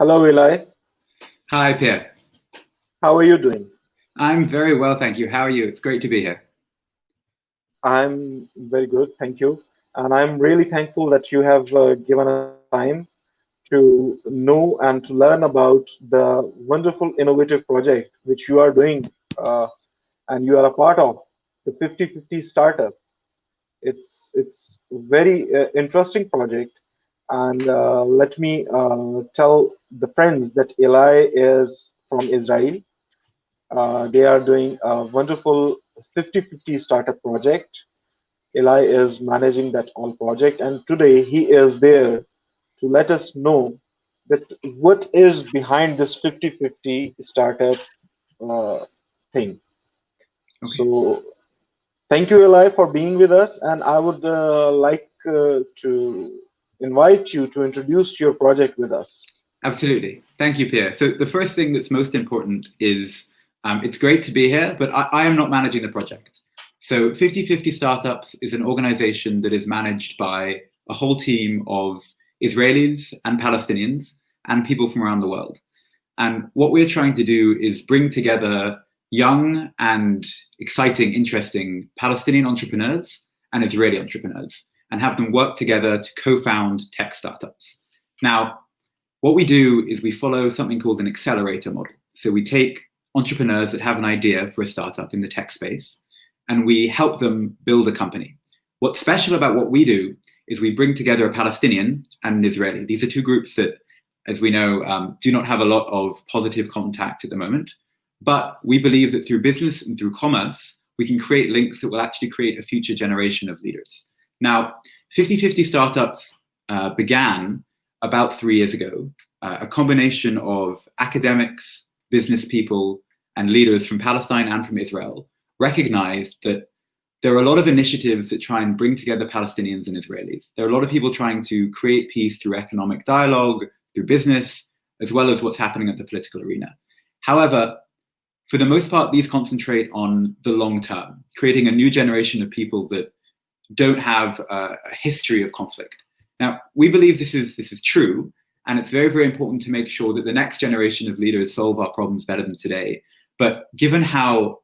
Hello, Eli. Hi, Pierre. How are you doing? I'm very well, thank you. How are you? It's great to be here. I'm very good, thank you. And I'm really thankful that you have given us time to know and to learn about the wonderful innovative project which you are doing uh, and you are a part of, the 50-50 startup. It's a very interesting project. And let me tell the friends that Eli is from Israel. They are doing a wonderful 50-50 startup project. Eli is managing that all project, and today he is there to let us know that what is behind this 50-50 startup uh, thing. Okay. So thank you, Eli, for being with us, and I would like to invite you to introduce your project with us. Absolutely. Thank you, Pierre. So the first thing that's most important is it's great to be here, but I am not managing the project. So 50-50 Startups is an organization that is managed by a whole team of Israelis and Palestinians and people from around the world. And what we're trying to do is bring together young and exciting, interesting Palestinian entrepreneurs and Israeli entrepreneurs and have them work together to co-found tech startups. Now, what we do is we follow something called an accelerator model. So we take entrepreneurs that have an idea for a startup in the tech space and we help them build a company. What's special about what we do is we bring together a Palestinian and an Israeli. These are two groups that, as we know, do not have a lot of positive contact at the moment. But we believe that through business and through commerce, we can create links that will actually create a future generation of leaders. Now, 50-50 Startups began about 3 years ago, a combination of academics, business people, and leaders from Palestine and from Israel recognized that there are a lot of initiatives that try and bring together Palestinians and Israelis. There are a lot of people trying to create peace through economic dialogue, through business, as well as what's happening at the political arena. However, for the most part, these concentrate on the long term, creating a new generation of people that don't have a history of conflict. Now, we believe this is true, and it's very, very important to make sure that the next generation of leaders solve our problems better than today. But given how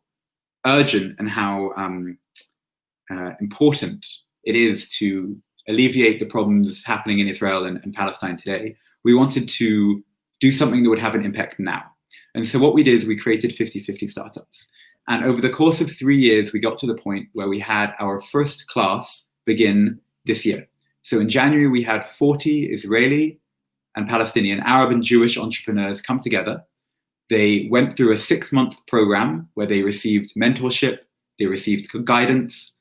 urgent and how important it is to alleviate the problems happening in Israel and Palestine today, we wanted to do something that would have an impact now. And so what we did is we created 50-50 Startups. And over the course of 3 years, we got to the point where we had our first class begin this year. So in January, we had 40 Israeli and Palestinian, Arab and Jewish entrepreneurs come together. They went through a 6-month program where they received mentorship, they received guidance,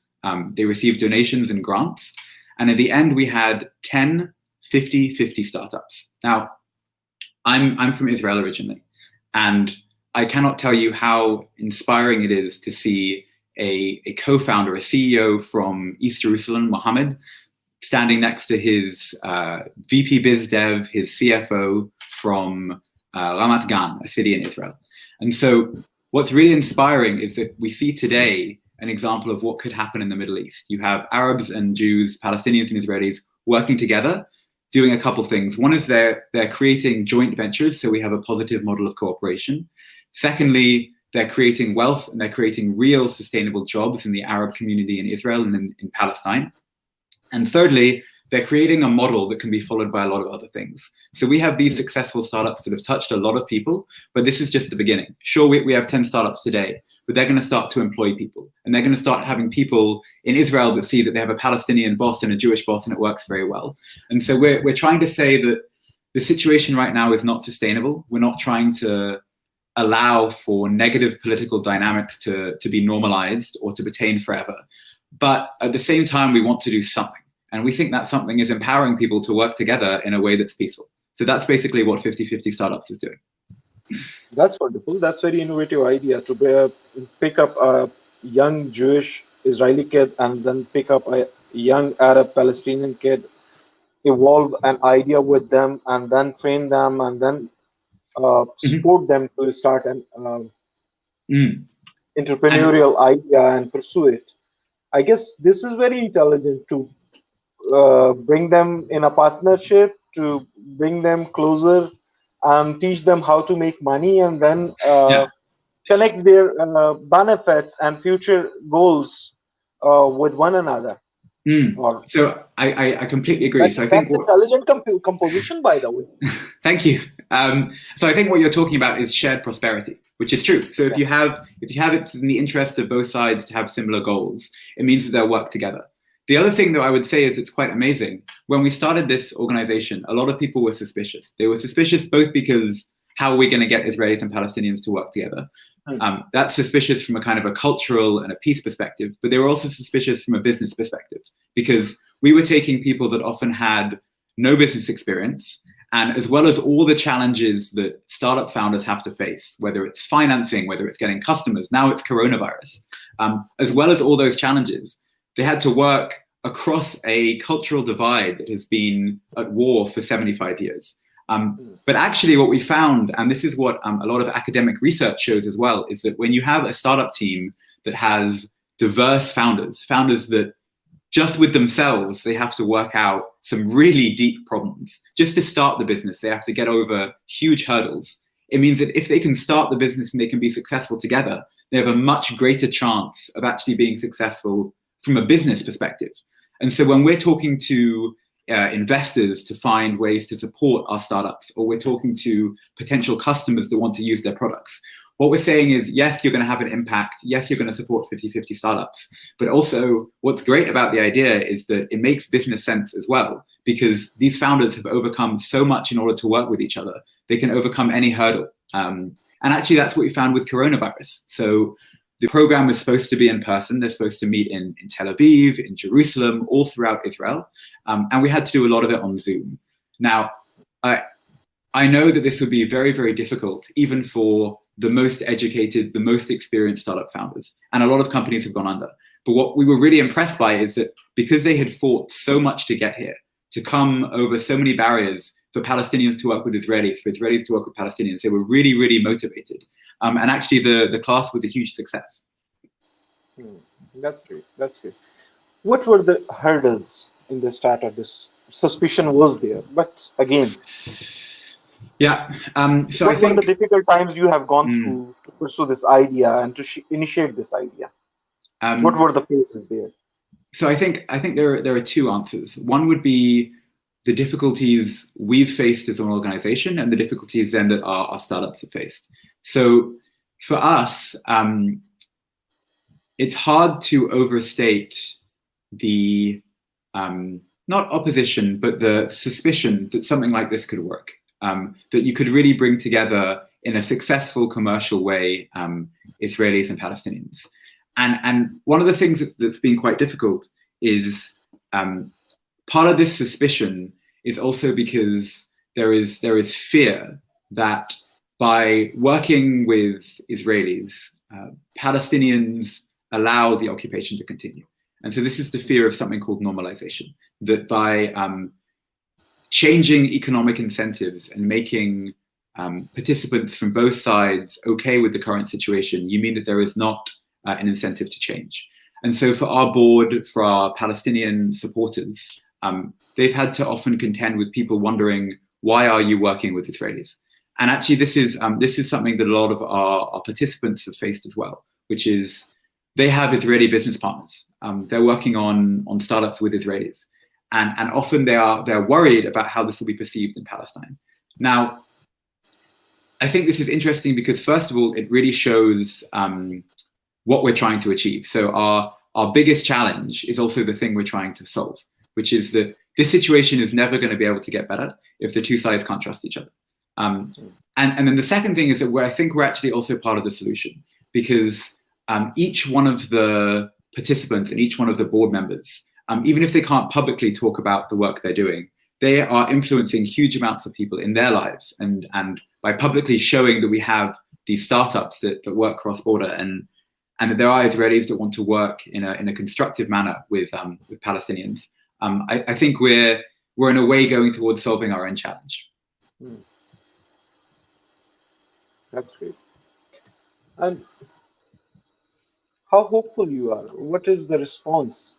they received donations and grants. And at the end, we had 10 50-50 startups. Now, I'm from Israel originally, and I cannot tell you how inspiring it is to see a co-founder, a CEO from East Jerusalem, Mohammed, standing next to his VP Biz Dev, his CFO from Ramat Gan, a city in Israel. And so what's really inspiring is that we see today an example of what could happen in the Middle East. You have Arabs and Jews, Palestinians and Israelis working together, doing a couple things. One is they're creating joint ventures, so we have a positive model of cooperation. Secondly, they're creating wealth and they're creating real sustainable jobs in the Arab community in Israel and in Palestine. And thirdly, they're creating a model that can be followed by a lot of other things. So we have these successful startups that have touched a lot of people, but this is just the beginning. Sure, we have 10 startups today, but they're going to start to employ people. And they're going to start having people in Israel that see that they have a Palestinian boss and a Jewish boss, and it works very well. And so we're trying to say that the situation right now is not sustainable. We're not trying to allow for negative political dynamics to be normalized or to retain forever. But at the same time, we want to do something. And we think that something is empowering people to work together in a way that's peaceful. So that's basically what 50-50 Startups is doing. That's wonderful. That's very innovative idea to pick up a young Jewish Israeli kid and then pick up a young Arab Palestinian kid, evolve an idea with them, and then train them, and then support them to start an entrepreneurial idea and pursue it. I guess this is very intelligent to bring them in a partnership, to bring them closer and teach them how to make money, and then Yeah. connect their benefits and future goals with one another. Or So I completely agree. that's So I think that's what intelligent composition, by the way. thank you. So I think what you're talking about is shared prosperity, which is true. So Yeah. if you have it in the interest of both sides to have similar goals, it means that they'll work together. The other thing that I would say is it's quite amazing. When we started this organization, a lot of people were suspicious. They were suspicious both because how are we going to get Israelis and Palestinians to work together? Hmm. That's suspicious from a kind of a cultural and a peace perspective, but they were also suspicious from a business perspective because we were taking people that often had no business experience, and as well as all the challenges that startup founders have to face, whether it's financing, whether it's getting customers, now it's coronavirus, as well as all those challenges, they had to work across a cultural divide that has been at war for 75 years. But actually what we found, and this is what a lot of academic research shows as well, is that when you have a startup team that has diverse founders, founders that just with themselves, they have to work out some really deep problems. Just to start the business, they have to get over huge hurdles. It means that if they can start the business and they can be successful together, they have a much greater chance of actually being successful from a business perspective. And so when we're talking to investors to find ways to support our startups, or we're talking to potential customers that want to use their products, what we're saying is, yes, you're going to have an impact. Yes, you're going to support 50-50 startups. But also what's great about the idea is that it makes business sense as well, because these founders have overcome so much in order to work with each other. They can overcome any hurdle. And actually, that's what we found with coronavirus. So the program is supposed to be in person. They're supposed to meet in Tel Aviv, in Jerusalem, all throughout Israel. And we had to do a lot of it on Zoom. Now, I know that this would be very, very difficult, even for the most educated, the most experienced startup founders. And a lot of companies have gone under. But what we were really impressed by is that because they had fought so much to get here, to come over so many barriers for Palestinians to work with Israelis, for Israelis to work with Palestinians, they were really, really motivated. And actually the class was a huge success. That's great. That's great. What were the hurdles in the start of this? Suspicion was there, but again, Yeah. So I what were the think difficult times you have gone through to pursue this idea and to initiate this idea? What um, were the phases there? so I think there are two answers. One would be the difficulties we've faced as an organization and the difficulties then that our startups have faced. So for us, it's hard to overstate the not opposition, but the suspicion that something like this could work, that you could really bring together in a successful commercial way Israelis and Palestinians. And one of the things that's been quite difficult is part of this suspicion is also because there is fear that by working with Israelis, Palestinians allow the occupation to continue. And so this is the fear of something called normalization, that by changing economic incentives and making participants from both sides okay with the current situation, you mean that there is not an incentive to change. And so for our board, for our Palestinian supporters, they've had to often contend with people wondering, why are you working with Israelis? And actually, this is something that a lot of our participants have faced as well, which is they have Israeli business partners. They're working on startups with Israelis. And often they're worried about how this will be perceived in Palestine. Now, I think this is interesting because, first of all, it really shows what we're trying to achieve. So our biggest challenge is also the thing we're trying to solve, which is that this situation is never going to be able to get better if the two sides can't trust each other. And then the second thing is that I think we're actually also part of the solution, because each one of the participants and each one of the board members, even if they can't publicly talk about the work they're doing, they are influencing huge amounts of people in their lives. And by publicly showing that we have these startups that work cross-border and that there are Israelis that want to work in a constructive manner with Palestinians, I think we're in a way going towards solving our own challenge. That's great. And how hopeful you are? What is the response?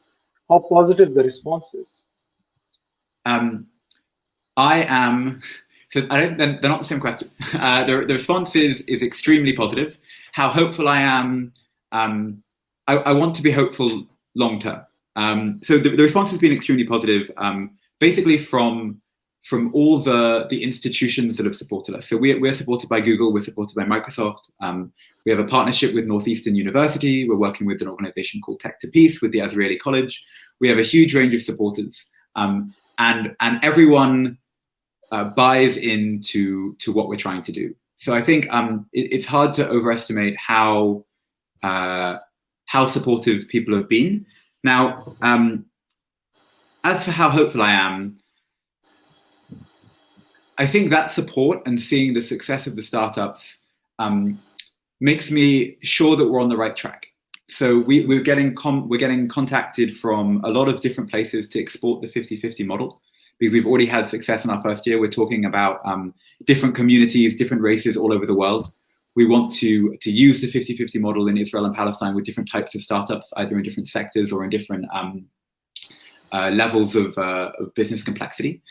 How positive the response is? I am So they're not the same question. The response is extremely positive. How hopeful I am, I want to be hopeful long term. So the response has been extremely positive, basically from all the institutions that have supported us. So we're supported by Google, we're supported by Microsoft. We have a partnership with Northeastern University. We're working with an organization called Tech to Peace with the Israeli College. We have a huge range of supporters, and everyone buys into what we're trying to do. So I think it's hard to overestimate how supportive people have been. Now, as for how hopeful I am, I think that support and seeing the success of the startups makes me sure that we're on the right track. So we're getting contacted from a lot of different places to export the 50-50 model, because we've already had success in our first year. We're talking about different communities, different races all over the world. We want to use the 50-50 model in Israel and Palestine with different types of startups, either in different sectors or in different levels of business complexity.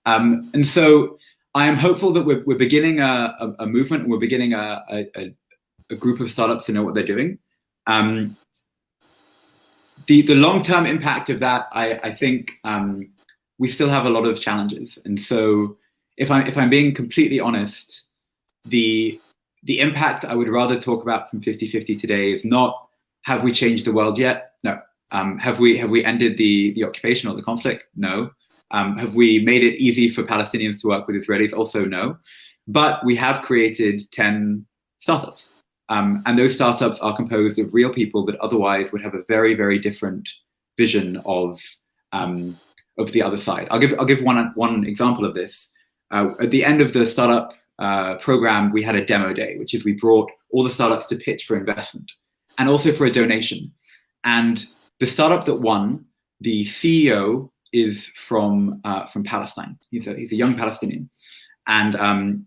And so I am hopeful that we're beginning a movement, and we're beginning a group of startups to know what they're doing. The long-term impact of that, I think we still have a lot of challenges. And so if I'm being completely honest, the impact I would rather talk about from 50-50 today is not, have we changed the world yet? No. Have we ended the occupation or the conflict? No. Have we made it easy for Palestinians to work with Israelis? Also no. But we have created 10 startups. And those startups are composed of real people that otherwise would have a very, very different vision of the other side. I'll give one example of this. At the end of the startup program, we had a demo day, which is we brought all the startups to pitch for investment and also for a donation. And the startup that won, the CEO is from Palestine. He's a young Palestinian, and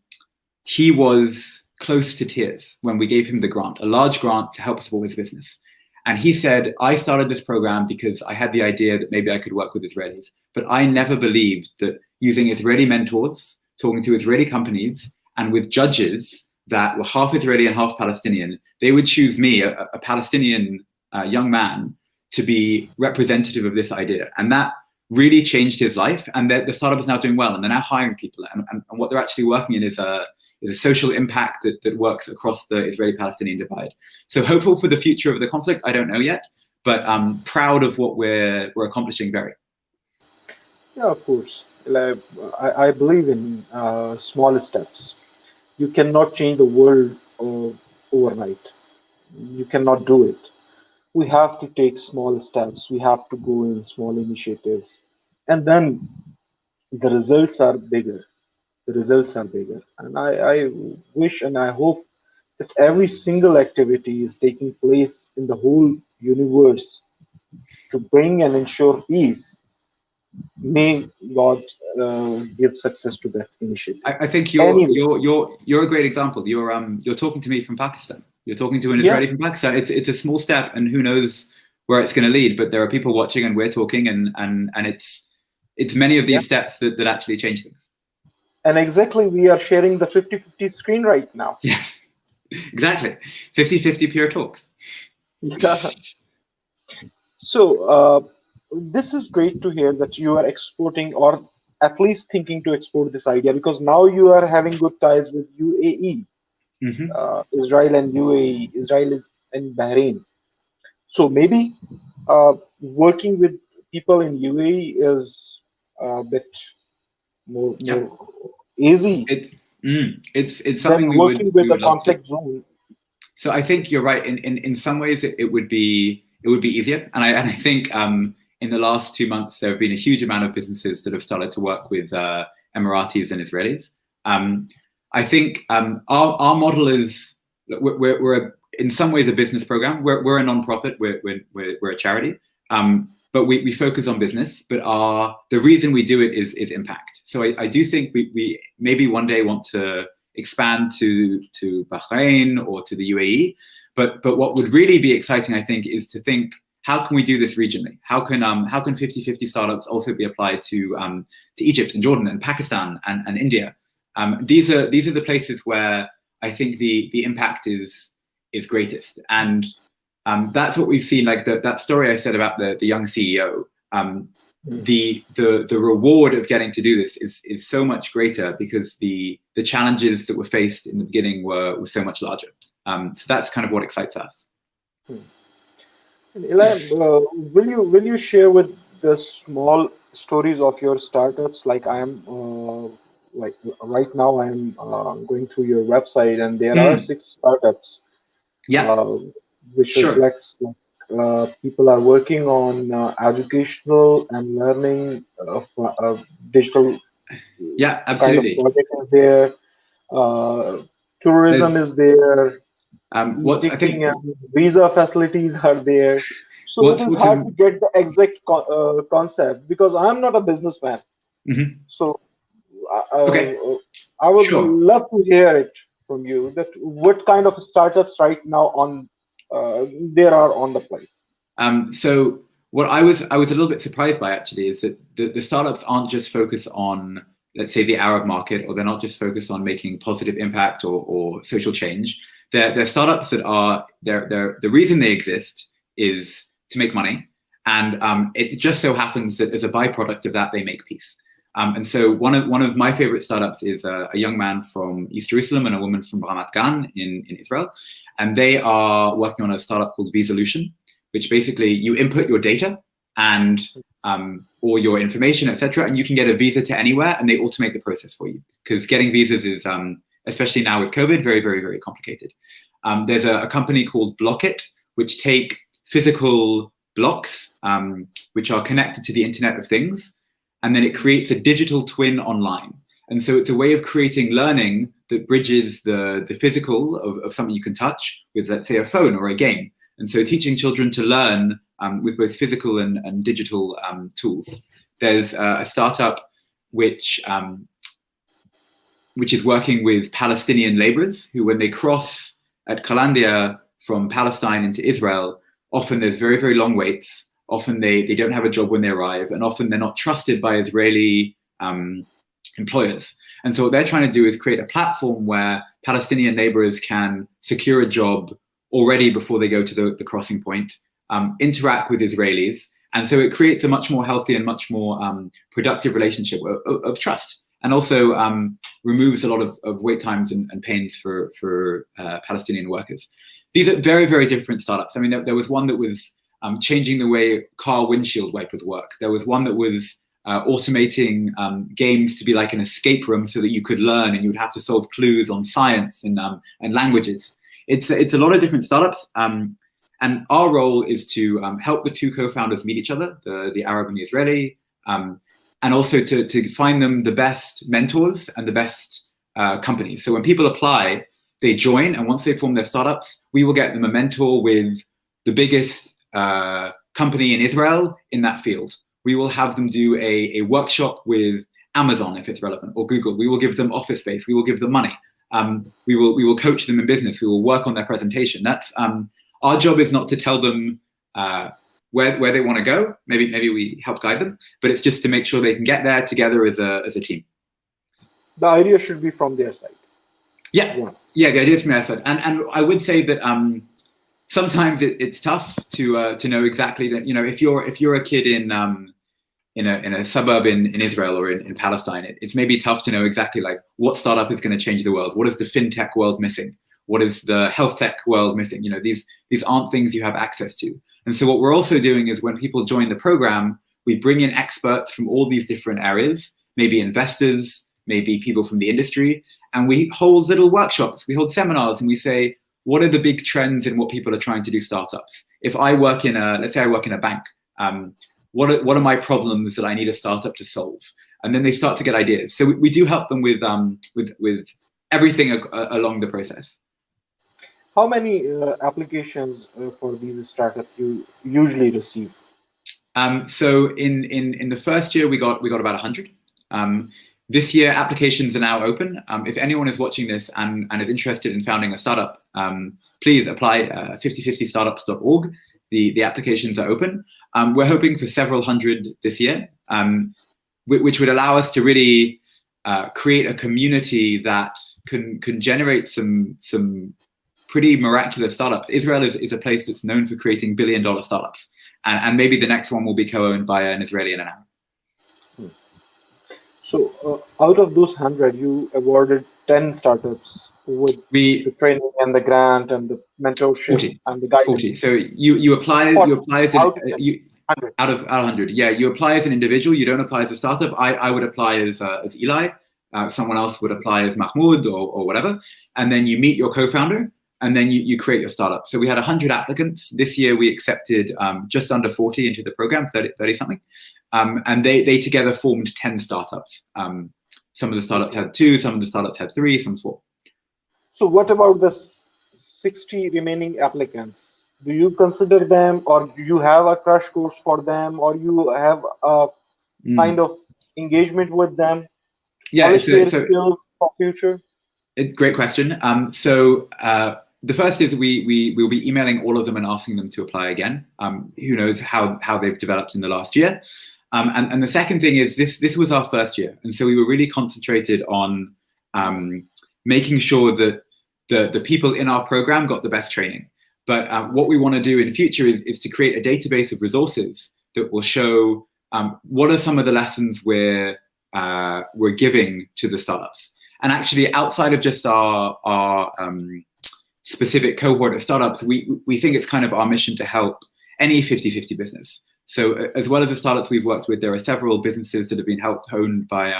he was close to tears when we gave him the grant, a large grant to help support his business. And he said, I started this program because I had the idea that maybe I could work with Israelis, but I never believed that using Israeli mentors, talking to Israeli companies, and with judges that were half Israeli and half Palestinian, they would choose me, a Palestinian young man, to be representative of this idea. And that really changed his life. And the startup is now doing well, and they're now hiring people. And what they're actually working in is a social impact that works across the Israeli-Palestinian divide. So hopeful for the future of the conflict, I don't know yet, but I'm proud of what we're accomplishing, very. Yeah, of course. I believe in small steps. You cannot change the world overnight. You cannot do it. We have to take small steps. We have to go in small initiatives. And then the results are bigger. The results are bigger. And I wish and I hope that every single activity is taking place in the whole universe to bring and ensure peace. May God give success to that initiative. I think you're a great example. You're talking to me from Pakistan. You're talking to an Israeli from Pakistan. It's a small step, and who knows where it's going to lead. But there are people watching, and we're talking, and it's many of these steps that actually change things. And exactly, we are sharing the 50-50 screen right now. Yeah, exactly. 50-50 peer talks. Yeah. So this is great to hear that you are exporting, or at least thinking to export this idea, because now you are having good ties with UAE, Israel and UAE, Israel and Bahrain. So maybe working with people in UAE is a bit more easy. It's something than working with a conflict zone. So I think you're right. In some ways, it would be easier, and I think in the last 2 months there have been a huge amount of businesses that have started to work with Emiratis and Israelis. I think our model is we're in some ways a business program. We're a non-profit. We're a charity. But we focus on business, but the reason we do it is impact. So I do think we maybe one day want to expand to Bahrain or to the UAE, but what would really be exciting, I think, is to think, how can we do this regionally? How can 50-50 startups also be applied to Egypt and Jordan and Pakistan and India? These are the places where I think the impact is greatest, and that's what we've seen. Like that story I said about the young CEO. The reward of getting to do this is so much greater because the challenges that were faced in the beginning were so much larger. So that's kind of what excites us. Ely, will you share with the small stories of your startups? Like I am like right now I'm going through your website and there are 6 startups, Yeah, uh, which sure. reflects like people are working on educational and learning digital Yeah, kind of absolutely. project is there. Uh, There's tourism is there. what I E-ticketing think and visa facilities are there. So it is what's hard to get the exact concept because I'm not a businessman. mhm. So Okay, I would sure. love to hear it from you that what kind of startups right now on there are on the place. So what I was a little bit surprised by actually is that the startups aren't just focused on, let's say, the Arab market, or they're not just focused on making positive impact or social change. They're startups that are the reason they exist is to make money, and it just so happens that as a byproduct of that they make peace. And so one of my favorite startups is a young man from East Jerusalem and a woman from Ramat Gan in Israel, and they are working on a startup called Visolution, which basically you input your data and or your information, etc., and you can get a visa to anywhere, and they automate the process for you. Because getting visas is, especially now with COVID, very, very, very complicated. There's a company called Blockit, which take physical blocks, which are connected to the Internet of Things, and then it creates a digital twin online. And so it's a way of creating learning that bridges the physical of something you can touch with, let's say, a phone or a game. And so teaching children to learn with both physical and digital tools. There's a startup which is working with Palestinian laborers who, when they cross at Kalandia from Palestine into Israel, often there's very, very long waits. Often they don't have a job when they arrive, and often they're not trusted by Israeli employers. And so what they're trying to do is create a platform where Palestinian laborers can secure a job already before they go to the crossing point, interact with Israelis. And so it creates a much more healthy and much more productive relationship of trust, and also removes a lot of wait times and pains for Palestinian workers. These are very, very different startups. I mean, there was one that was changing the way car windshield wipers work. There was one that was automating games to be like an escape room so that you could learn and you would have to solve clues on science and languages. It's a lot of different startups, and our role is to help the two co-founders meet each other, the Arab and the Israeli, and also to find them the best mentors and the best companies. So when people apply, they join, and once they form their startups, we will get them a mentor with the biggest company in Israel in that field. We will have them do a workshop with Amazon if it's relevant, or Google. We will give them office space. We will give them money. We will coach them in business. We will work on their presentation. That's our job is not to tell them where they want to go. Maybe we help guide them, but it's just to make sure they can get there together as a team. The idea should be from their side. Yeah. The idea is from their side, and I would say that sometimes it's tough to know exactly that. You know, if you're a kid in a suburb in Israel or in Palestine, it's maybe tough to know exactly like what startup is going to change the world. What is the fintech world missing? What is the health tech world missing? You know, these aren't things you have access to. And so what we're also doing is when people join the program, we bring in experts from all these different areas, maybe investors, maybe people from the industry, and we hold little workshops, we hold seminars, and we say, what are the big trends in what people are trying to do startups? If I work let's say I work in a bank, what are my problems that I need a startup to solve? And then they start to get ideas. So we do help them with everything along the process. How many applications for these startups you usually receive? So in the first year we got about 100. This year applications are now open. If anyone is watching this and is interested in founding a startup, please apply 5050startups.org. The applications are open. We're hoping for several hundred this year, which would allow us to really create a community that can generate some pretty miraculous startups. Israel is a place that's known for creating billion-dollar startups, and maybe the next one will be co-owned by an Israeli and an Arab. So out of those 100, you awarded 10 startups with the training and the grant and the mentorship 40, and the guidance. 40. So you apply as out of 100. Yeah, you apply as an individual. You don't apply as a startup. I would apply as Eli. Someone else would apply as Mahmoud or whatever. And then you meet your co-founder, and then you create your startup. So we had 100 applicants. This year we accepted just under 40 into the program, 30 something. And they together formed 10 startups. Some of the startups had 2, some of the startups had 3, some 4. So what about the 60 remaining applicants? Do you consider them, or do you have a crash course for them, or you have a kind of engagement with them? Yeah, polish their skills for future? Great question. So the first is we will be emailing all of them and asking them to apply again. Who knows how they've developed in the last year. And the second thing is this was our first year. And so we were really concentrated on making sure that the people in our program got the best training. But what we want to do in future is to create a database of resources that will show what are some of the lessons we're giving to the startups. And actually, outside of just our specific cohort of startups, we think it's kind of our mission to help any 50-50 business. So as well as the startups we've worked with, there are several businesses that have been owned by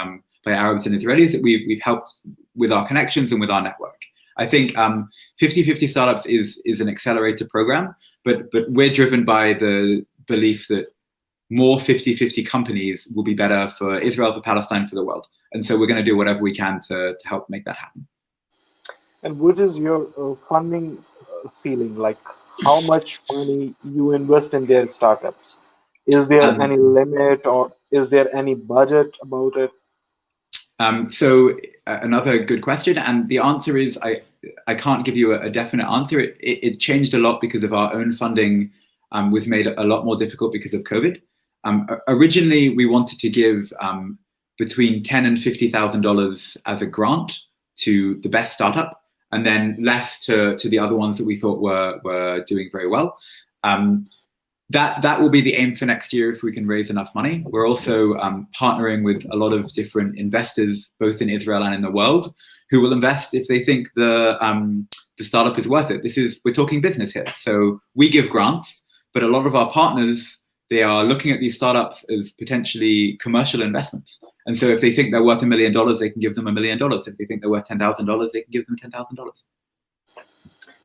Arabs and Israelis that we've helped with our connections and with our network. I think 50-50 startups is an accelerator program, but we're driven by the belief that more 50-50 companies will be better for Israel, for Palestine, for the world. And so we're going to do whatever we can to help make that happen. And what is your funding ceiling? Like, how much money you invest in their startups? Is there any limit, or is there any budget about it? So another good question, and the answer is I can't give you a definite answer. It changed a lot because of our own funding was made a lot more difficult because of COVID. Originally, we wanted to give between $10,000 and $50,000 as a grant to the best startup, and then less to the other ones that we thought were doing very well. That will be the aim for next year if we can raise enough money. We're also partnering with a lot of different investors, both in Israel and in the world, who will invest if they think the startup is worth it. We're talking business here. So we give grants, but a lot of our partners, they are looking at these startups as potentially commercial investments. And so if they think they're worth $1 million, they can give them $1 million. If they think they're worth $10,000, they can give them $10,000.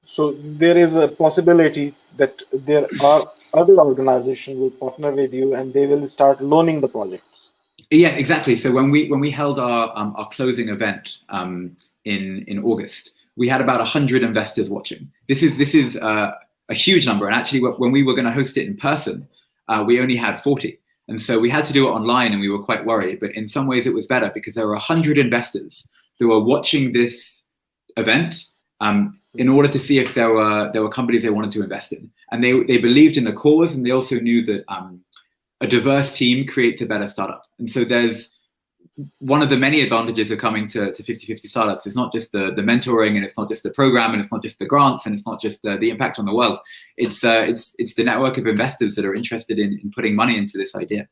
So there is a possibility that there are other organizations will partner with you and they will start loaning the projects. Yeah, exactly. So when we held our closing event in August, we had about 100 investors watching. This is a huge number. And actually, when we were going to host it in person, we only had 40. And so we had to do it online, and we were quite worried. But in some ways, it was better because there were 100 investors who were watching this event in order to see if there were companies they wanted to invest in. And they believed in the cause, and they also knew that a diverse team creates a better startup. And so there's one of the many advantages of coming to 50-50 startups. It's not just the mentoring, and it's not just the program, and it's not just the grants, and it's not just the impact on the world. It's the network of investors that are interested in putting money into this idea.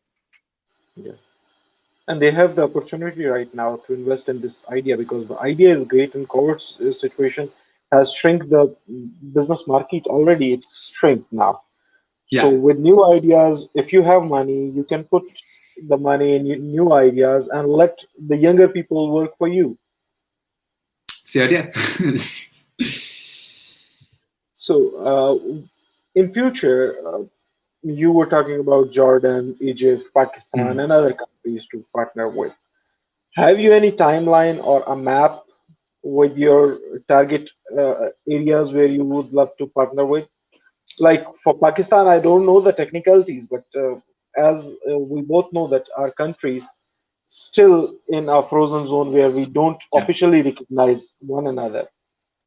Yeah. And they have the opportunity right now to invest in this idea because the idea is great, and COVID's situation has shrunk the business market already. It's shrink now. Yeah. So with new ideas, if you have money, you can put the money in new ideas and let the younger people work for you. It's the idea. So in future, you were talking about Jordan, Egypt, Pakistan, and other countries to partner with. Have you any timeline or a map with your target areas where you would love to partner with? Like for Pakistan, I don't know the technicalities, but as we both know that our countries still in a frozen zone where we don't officially recognize one another.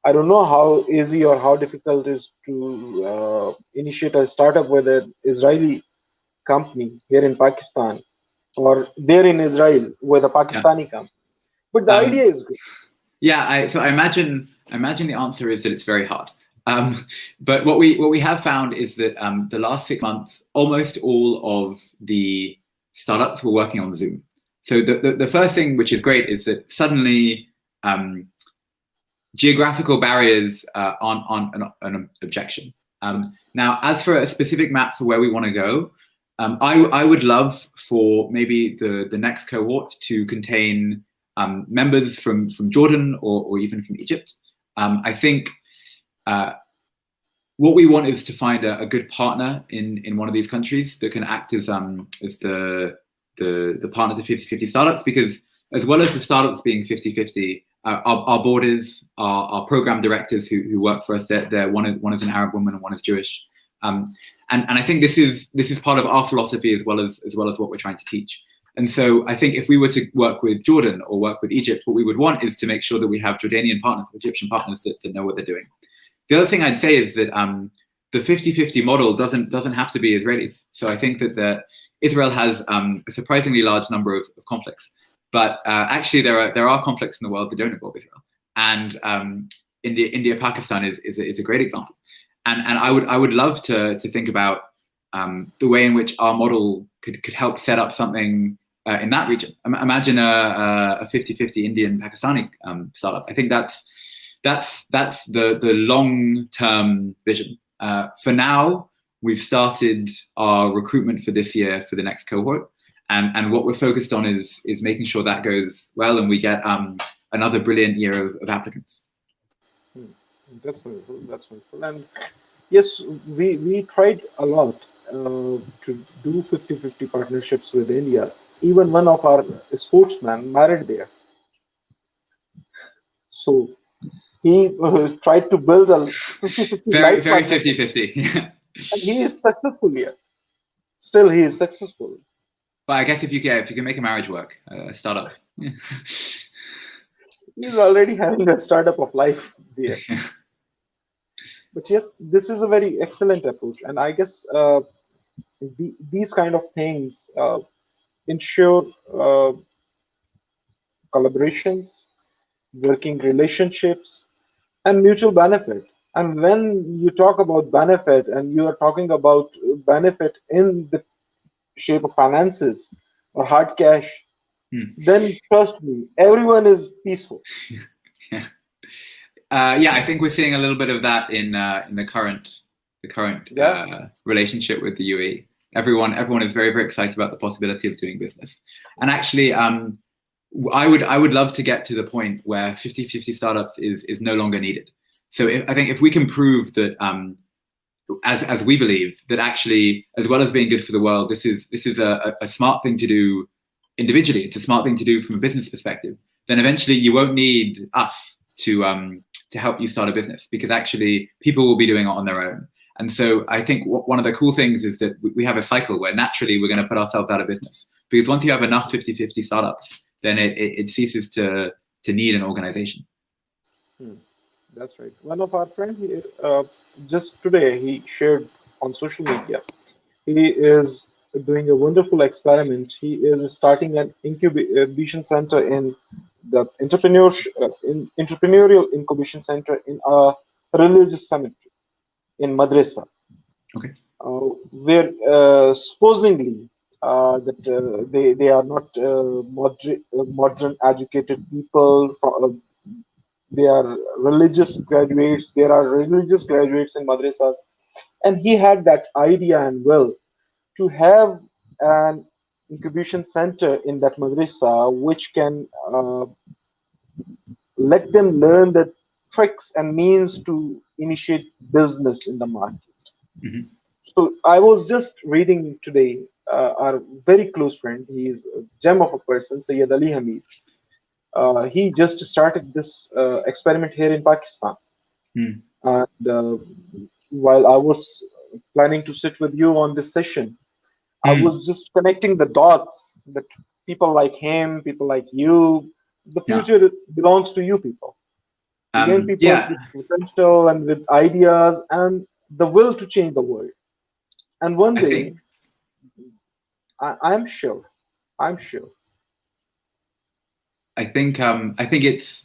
I don't know how easy or how difficult it is to initiate a startup with an Israeli company here in Pakistan, or there in Israel with a Pakistani company. But the idea is good. Yeah, so I imagine the answer is that it's very hard. But what we have found is that the last 6 months, almost all of the startups were working on Zoom. So the first thing, which is great, is that suddenly geographical barriers aren't an objection. Now, as for a specific map for where we want to go, I would love for maybe the next cohort to contain members from Jordan or even from Egypt. I think what we want is to find a good partner in one of these countries that can act as the partner to 50-50 startups, because as well as the startups being 50-50, our boarders, our program directors who work for us, they're one is an Arab woman and one is Jewish. And I think this is part of our philosophy as well as what we're trying to teach. And so I think if we were to work with Jordan or work with Egypt, what we would want is to make sure that we have Jordanian partners, Egyptian partners that know what they're doing. The other thing I'd say is that the 50-50 model doesn't have to be Israelis. So I think that Israel has a surprisingly large number of conflicts, but actually there are conflicts in the world that don't involve Israel. And India, Pakistan is a great example. And I would love to think about the way in which our model could help set up something in that region. Imagine a 50-50 Indian Pakistani startup. I think that's the long-term vision. For now, we've started our recruitment for this year for the next cohort, and what we're focused on is making sure that goes well and we get another brilliant year of applicants. That's wonderful. That's wonderful. And yes, we tried a lot to do 50-50 partnerships with India. Even one of our sportsmen married there. So he tried to build a 50-50 Very life very partnership, 50-50. and he is successful here. Still, he is successful. But I guess if you can make a marriage work, a startup. He's already having a startup of life there. But yes, this is a very excellent approach, and I guess these kind of things ensure collaborations, working relationships, and mutual benefit. And when you talk about benefit, and you are talking about benefit in the shape of finances or hard cash, then trust me, everyone is peaceful. Yeah. I think we're seeing a little bit of that in the current relationship with the UAE. Everyone is very, very excited about the possibility of doing business. And actually, I would love to get to the point where 50-50 startups is no longer needed. So I think if we can prove that, as we believe, that actually, as well as being good for the world, this is a smart thing to do individually. It's a smart thing to do from a business perspective. Then eventually you won't need us to help you start a business, because actually people will be doing it on their own. And so I think one of the cool things is that we have a cycle where naturally we're going to put ourselves out of business, because once you have enough 50-50 startups, then it ceases to need an organization. That's right. One of our friends here, just today, he shared on social media. He is doing a wonderful experiment. He is starting an incubation center in the entrepreneurial incubation center in a religious cemetery in Madrasa. Okay. Where supposedly that they are not modern educated people from. They are religious graduates. There are religious graduates in madrasas, and he had that idea and will to have an incubation center in that madrasa, which can let them learn the tricks and means to initiate business in the market. Mm-hmm. So I was just reading today, our very close friend. He is a gem of a person, Sayyid Ali Hamid. He just started this experiment here in Pakistan. And while I was planning to sit with you on this session, I was just connecting the dots that people like him, people like you, the future belongs to you people. Young people with potential and with ideas and the will to change the world. And one day, I'm sure. I think it's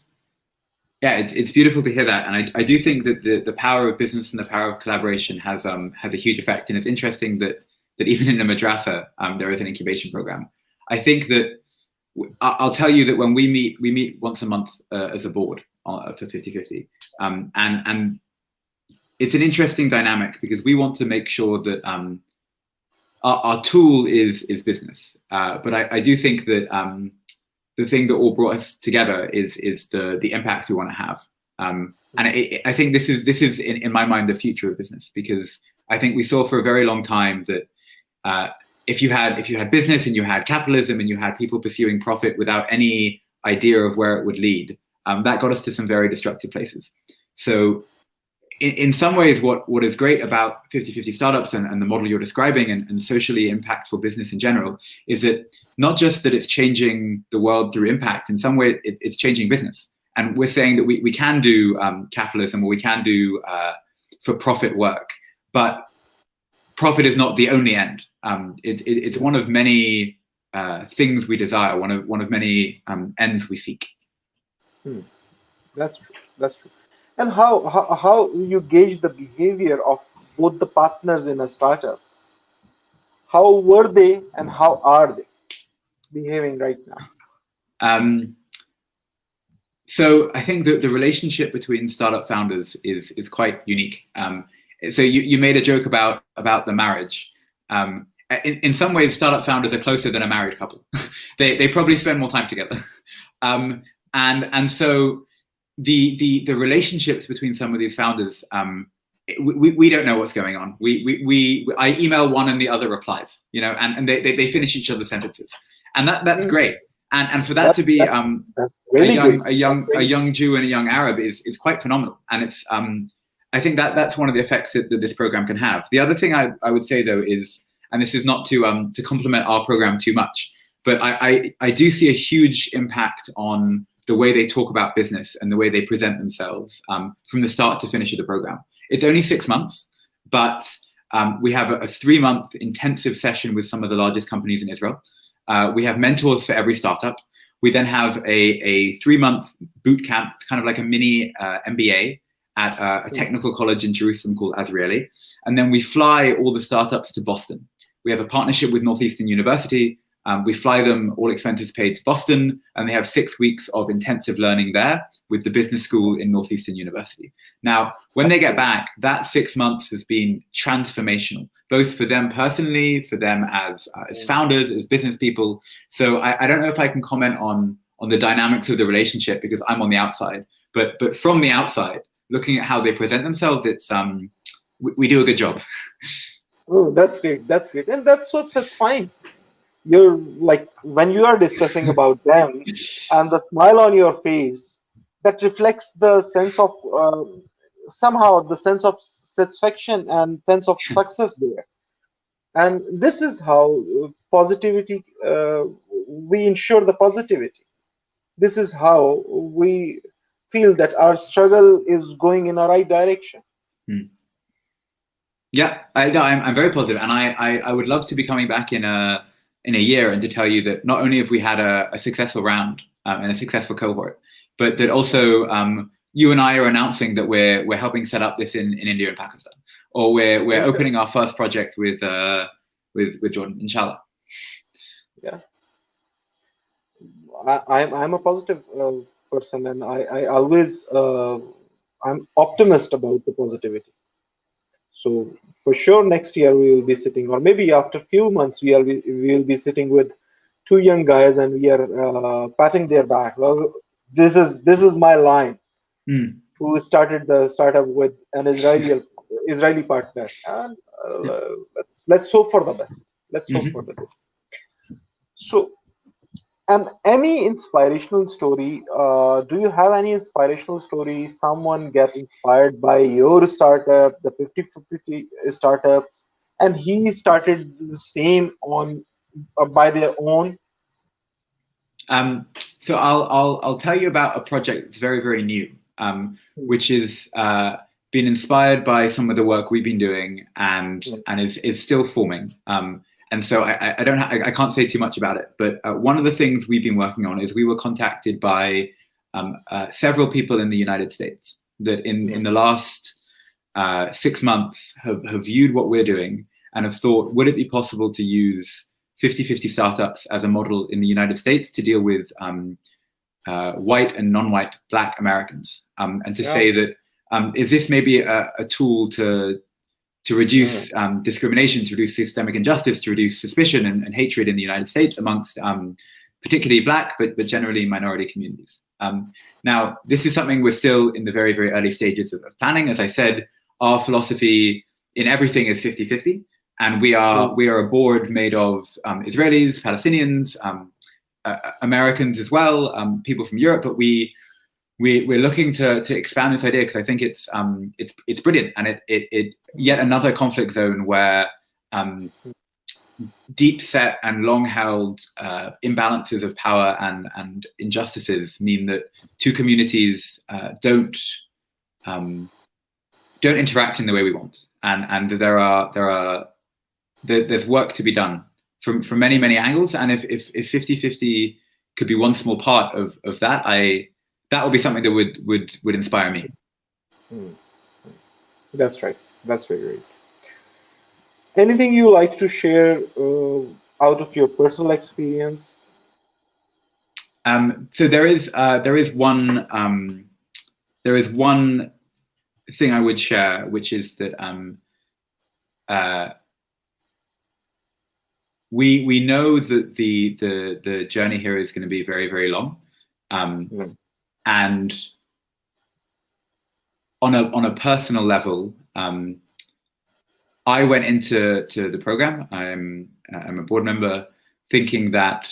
beautiful to hear that, and I do think that the power of business and the power of collaboration has a huge effect. And it's interesting that even in a madrasa there is an incubation program. I think that I'll tell you that when we meet once a month as a board for 50/50, and it's an interesting dynamic because we want to make sure that our tool is business, but I do think that the thing that all brought us together is the impact we want to have, and I think this is in my mind the future of business, because I think we saw for a very long time that if you had business and you had capitalism and you had people pursuing profit without any idea of where it would lead, that got us to some very destructive places. So in some ways, what is great about 50/50 startups and the model you're describing and socially impactful business in general is that not just that it's changing the world through impact, in some way it's changing business. And we're saying that we can do capitalism, or we can do for-profit work, but profit is not the only end. It's one of many things we desire, one of many ends we seek. That's true. That's true. And how you gauge the behavior of both the partners in a startup? How were they and how are they behaving right now? So I think that the relationship between startup founders is quite unique. So you made a joke about the marriage. In some ways, startup founders are closer than a married couple. they probably spend more time together. And so the relationships between some of these founders, we don't know what's going on. I email one and the other replies, and they finish each other's sentences, and that's great. And for that to be really a young Jew and a young Arab is quite phenomenal. And it's I think that's one of the effects that this program can have. The other thing I would say though is, and this is not to compliment our program too much, but I do see a huge impact on the way they talk about business and the way they present themselves from the start to finish of the program. It's only 6 months, but we have a 3-month intensive session with some of the largest companies in Israel. We have mentors for every startup. We then have a 3-month boot camp, kind of like a mini MBA at a technical college in Jerusalem called Israeli. And then we fly all the startups to Boston. We have a partnership with Northeastern University. We fly them, all expenses paid, to Boston, and they have 6 weeks of intensive learning there with the business school in Northeastern University. Now, when they get back, that 6 months has been transformational, both for them personally, for them as founders, as business people. So I don't know if I can comment on the dynamics of the relationship because I'm on the outside, but from the outside, looking at how they present themselves, it's we do a good job. Oh, that's great. That's great. And that's fine. You're like, when you are discussing about them and the smile on your face, that reflects the sense of somehow the sense of satisfaction and sense of success there. And this is how positivity, we ensure the positivity. This is how we feel that our struggle is going in a right direction. Yeah, I'm very positive, and I would love to be coming back in a year and to tell you that not only have we had a successful round and a successful cohort, but that also you and I are announcing that we're helping set up this in India and Pakistan, or we're opening our first project with Jordan, inshallah. Yeah, I'm a positive person, and I always I'm optimist about the positivity. So for sure, next year we will be sitting, or maybe after a few months, we will be sitting with 2 young guys, and we are patting their back. Well, this is my line. Who started the startup with an Israeli partner, and let's hope for the best. Let's hope for the best. So, any inspirational story? Do you have any inspirational story? Someone get inspired by your startup, the 50/50 startups, and he started the same on by their own. So I'll tell you about a project that's very, very new, which is been inspired by some of the work we've been doing and is still forming. And so I can't say too much about it. But one of the things we've been working on is we were contacted by several people in the United States that in the last 6 months have viewed what we're doing and have thought, would it be possible to use 50-50 startups as a model in the United States to deal with white and non-white Black Americans, and to say that is this maybe a tool to reduce discrimination, to reduce systemic injustice, to reduce suspicion and hatred in the United States amongst particularly Black, but generally minority communities. Now, this is something we're still in the very, very early stages of planning. As I said, our philosophy in everything is 50-50. And we are a board made of Israelis, Palestinians, Americans as well, people from Europe. But we're looking to expand this idea because I think it's brilliant, and it yet another conflict zone where deep set and long held imbalances of power and injustices mean that two communities don't interact in the way we want, and there's work to be done from many, many angles. And if 50-50 could be one small part of that, that would be something that would inspire me. That's right. That's very great. Anything you like to share out of your personal experience? So there is one thing I would share, which is that we know that the journey here is going to be very, very long, and on a personal level, I went into the program. I'm a board member, thinking that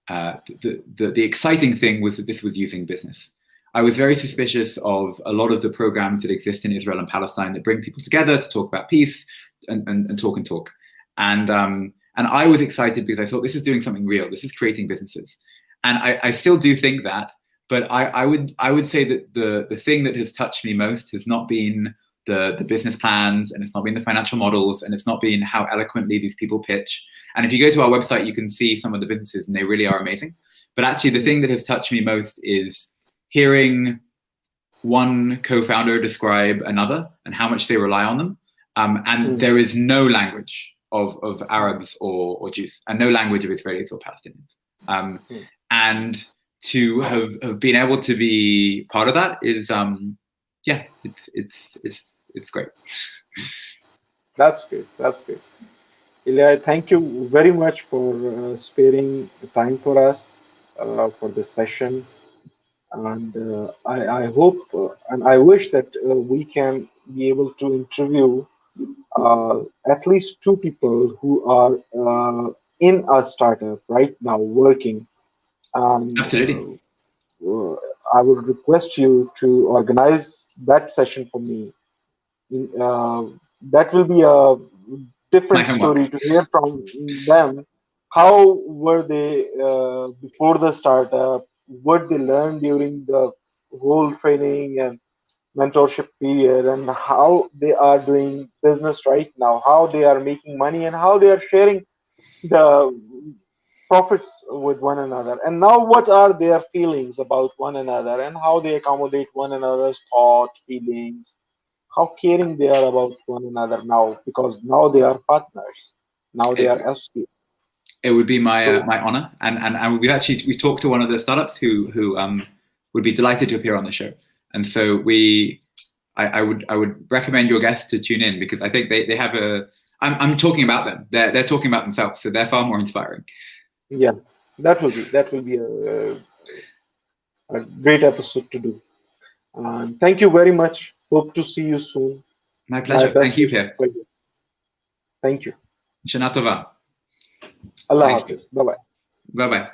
the exciting thing was that this was using business. I was very suspicious of a lot of the programs that exist in Israel and Palestine that bring people together to talk about peace and talk. And I was excited because I thought this is doing something real. This is creating businesses. And I still do think that, but I would say that the thing that has touched me most has not been the business plans, and it's not been the financial models, and it's not been how eloquently these people pitch. And if you go to our website, you can see some of the businesses, and they really are amazing. But actually, the thing that has touched me most is hearing one co-founder describe another and how much they rely on them. And there is no language of Arabs or Jews, and no language of Israelis or Palestinians. And to have been able to be part of that is, it's great. That's great. That's great. Ely, thank you very much for sparing the time for us for this session. And I hope and I wish that we can be able to interview at least two people who are in a startup right now working. Absolutely. I would request you to organize that session for me. That will be a different story to hear from them. How were they before the startup? What they learned during the whole training and mentorship period, and how they are doing business right now, how they are making money, and how they are sharing the profits with one another. And now, what are their feelings about one another, and how they accommodate one another's thought, feelings, how caring they are about one another now, because now they are partners. Now they are SC. It would be my my honor, and we've talked to one of the startups who would be delighted to appear on the show, and so I would recommend your guests to tune in, because I think they have I'm talking about them. They're talking about themselves, so they're far more inspiring. Yeah, that will be a great episode to do. Thank you very much. Hope to see you soon. My pleasure. Thank you, Pierre. Thank you. Shana Tova. Allah Hafiz. Bye bye. Bye bye.